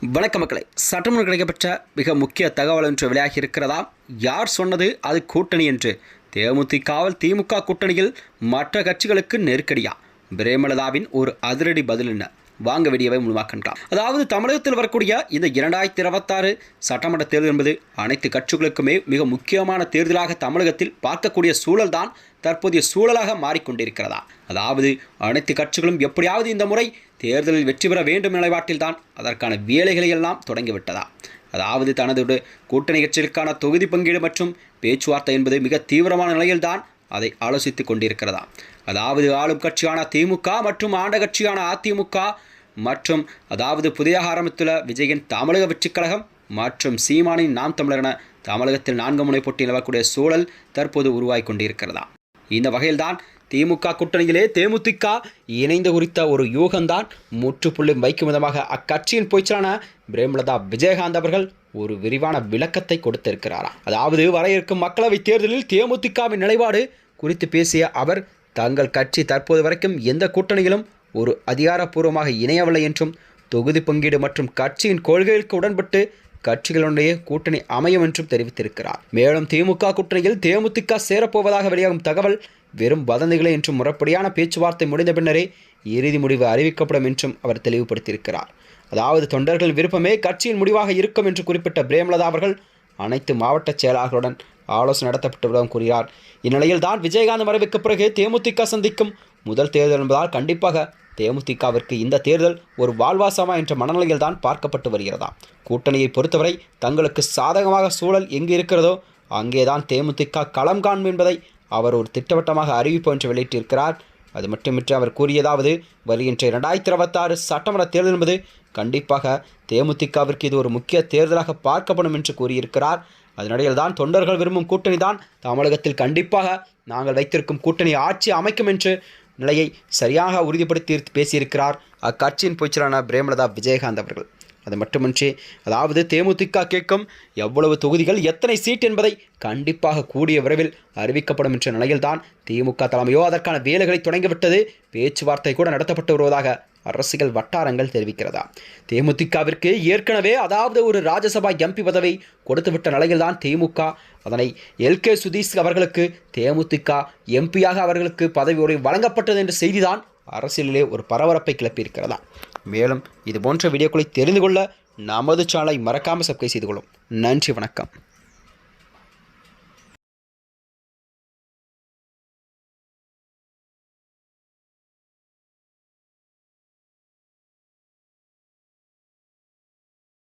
வணக்க மக்களை, சட்டமன்ற கிடைக்கப்பெற்ற மிக முக்கிய தகவல் என்று வெளியாகி இருக்கிறதா? யார் சொன்னது அது கூட்டணி என்று? தேமுதிகவில் திமுக கூட்டணியில் மற்ற கட்சிகளுக்கு நெருக்கடியா? பிரேமலதாவின் ஒரு அதிரடி பதில் என்ன? வாங்க வீடியோவை முழுமையாக. அதாவது தமிழகத்தில் வரக்கூடிய இந்த 2026 சட்டமன்ற தேர்தல் என்பது அனைத்து கட்சிகளுக்குமே மிக முக்கியமான தேர்தலாக தமிழகத்தில் பார்க்கக்கூடிய சூழல் தான் தற்போதைய சூழலாக மாறிக்கொண்டிருக்கிறதா? அதாவது அனைத்து கட்சிகளும் எப்படியாவது இந்த முறை தேர்தலில் வெற்றி பெற வேண்டும் நிலைப்பாட்டில் தான் அதற்கான வேலைகளை எல்லாம் தொடங்கிவிட்டதா? அதாவது தனது கூட்டணி கட்சிகளுக்கான தொகுதி பங்கீடு மற்றும் பேச்சுவார்த்தை என்பது மிக தீவிரமான நிலையில்தான் அதை ஆலோசித்துக் கொண்டிருக்கிறதா? அதாவது ஆளும் கட்சியான திமுக மற்றும் ஆண்ட கட்சியான அதிமுக மற்றும் அதாவது புதிதாக ஆரம்பித்துள்ள விஜயின் தமிழக வெற்றிக் கழகம் மற்றும் சீமானின் நாம் தமிழர் என தமிழகத்தில் 4 முனை போட்டி நிலவக்கூடிய சூழல் தற்போது உருவாகி கொண்டிருக்கிறதா? இந்த வகையில்தான் திமுக கூட்டணியிலே தேமுதிக இணைந்து குறித்த ஒரு யூகம்தான் முற்றுப்புள்ளி வைக்கும் விதமாக அக்கட்சியின் பொய்ச்சலான பிரேமலதா விஜயகாந்த் அவர்கள் ஒரு விரிவான விளக்கத்தை கொடுத்திருக்கிறாரா? அதாவது வர இருக்கும் மக்களவைத் தேர்தலில் தேமுதிகவின் நிலைப்பாடு குறித்து பேசிய அவர், தங்கள் கட்சி தற்போது வரைக்கும் எந்த கூட்டணியிலும் ஒரு அதிகாரப்பூர்வமாக இணையவில்லை என்றும், தொகுதி பங்கீடு மற்றும் கட்சியின் கொள்கைகளுக்கு உடன்பட்டு கட்சிகளுடைய கூட்டணி அமையும் என்றும் தெரிவித்திருக்கிறார். மேலும் திமுக கூட்டணியில் தேமுதிக சேரப்போவதாக வெளியாகும் தகவல் வெறும் வதந்திகளே என்றும், முறைப்படியான பேச்சுவார்த்தை முடிந்த பின்னரே இறுதி முடிவு அறிவிக்கப்படும் என்றும் அவர் தெளிவுபடுத்தியிருக்கிறார். அதாவது தொண்டர்கள் விருப்பமே கட்சியின் முடிவாக இருக்கும் என்று குறிப்பிட்ட பிரேமலதா அவர்கள் அனைத்து மாவட்ட செயலாளர்களுடன் ஆலோசனை நடத்தப்பட்டுள்ளதாக கூறினார். இந்நிலையில் தான் விஜயகாந்த் மறைவுக்கு பிறகு தேமுதிக சந்திக்கும் முதல் தேர்தல் என்பதால் கண்டிப்பாக தேமுதிகவிற்கு இந்த தேர்தல் ஒரு வாழ்வாசமா என்ற மனநிலையில் தான் பார்க்கப்பட்டு வருகிறதா? கூட்டணியை பொறுத்தவரை தங்களுக்கு சாதகமாக சூழல் எங்கு இருக்கிறதோ அங்கேதான் தேமுதிக களம் காணும் என்பதை அவர் ஒரு திட்டவட்டமாக அறிவிப்பு என்று வெளியிட்டிருக்கிறார். அது மட்டுமின்றி அவர் கூறியதாவது, வருகின்ற 2026 சட்டமன்ற தேர்தல் என்பது கண்டிப்பாக தேமுதிகவிற்கு இது ஒரு முக்கிய தேர்தலாக பார்க்கப்படும் என்று கூறியிருக்கிறார். அதனிடையில் தான் தொண்டர்கள் விரும்பும் கூட்டணி தான் தமிழகத்தில் கண்டிப்பாக நாங்கள் வைத்திருக்கும் கூட்டணி ஆட்சி அமைக்கும் என்று நிலையை சரியாக உறுதிப்படுத்தி பேசியிருக்கிறார் அக்கட்சியின் பொய்ச்சலான பிரேமலதா விஜயகாந்த் அவர்கள். அது மட்டுமின்றி அதாவது தேமுதிக கேட்கும் எவ்வளவு தொகுதிகள் எத்தனை சீட் என்பதை கண்டிப்பாக கூடிய விரைவில் அறிவிக்கப்படும் என்ற நிலையில்தான் திமுக தலைமையோ அதற்கான வேலைகளை தொடங்கிவிட்டது. பேச்சுவார்த்தை கூட நடத்தப்பட்டு வருவதாக அரசியல் வட்டாரங்கள் தெரிவிக்கிறதா? தேமுதிகவிற்கு ஏற்கனவே அதாவது ஒரு ராஜ்யசபா எம்பி பதவி கொடுத்துவிட்ட நிலையில்தான் திமுக அதனை LK சுதீஷ் அவர்களுக்கு தேமுதிக எம்பியாக அவர்களுக்கு பதவி உரை வழங்கப்பட்டது என்ற செய்திதான் அரசியலிலே ஒரு பரபரப்பை கிளப்பியிருக்கிறதா? மேலும் இது போன்ற வீடியோக்களை தெரிந்து கொள்ள நமது சேனலை மறக்காமல் சப்ஸ்கிரைப் செய்து கொள்ளும். நன்றி, வணக்கம்.